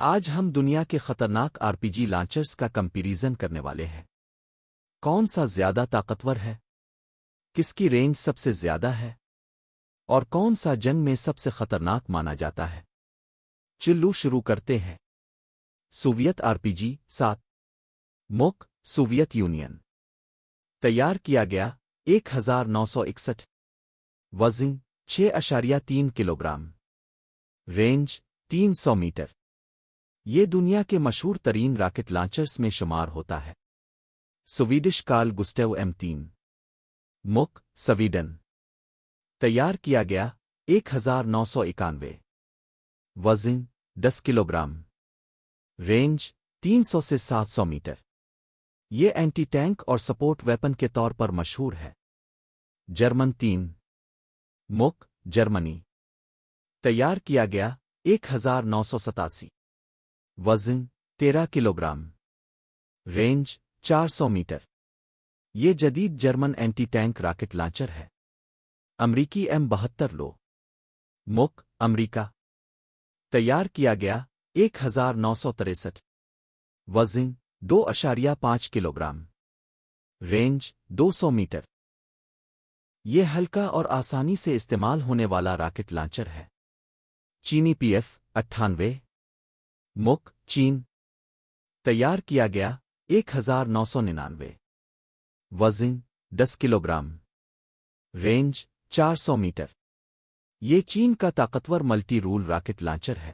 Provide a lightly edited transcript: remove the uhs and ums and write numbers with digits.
آج ہم دنیا کے خطرناک RPG لانچرز کا کمپیریزن کرنے والے ہیں۔ کون سا زیادہ طاقتور ہے؟ کس کی رینج سب سے زیادہ ہے؟ اور کون سا جنگ میں سب سے خطرناک مانا جاتا ہے؟ چلو شروع کرتے ہیں۔ سوویت RPG 7 موک سوویت یونین تیار کیا گیا 1961 وزن 6.3 کلوگرام رینج 300 میٹر یہ دنیا کے مشہور ترین راکٹ لانچرز میں شمار ہوتا ہے۔ Swedish Karl Gustav M3 موک Sweden تیار کیا گیا 1991 وزن 10 کلوگرام رینج 300 سے 700 میٹر یہ اینٹی ٹینک اور سپورٹ ویپن کے طور پر مشہور ہے۔ جرمن 3 موک جرمنی تیار کیا گیا 1987 وزن 13 کلوگرام رینج 400 میٹر یہ جدید German anti tank rocket launcher ہے۔ امریکی M72 لو موک امریکہ تیار کیا گیا 1963 وزن 2.5 کلوگرام رینج 200 میٹر یہ ہلکا اور آسانی سے استعمال ہونے والا راکٹ لانچر ہے۔ چینی PF-98 موک چین تیار کیا گیا 1999 وزن 10 کلوگرام رینج 400 میٹر یہ چین کا طاقتور ملٹی رول راکٹ لانچر ہے۔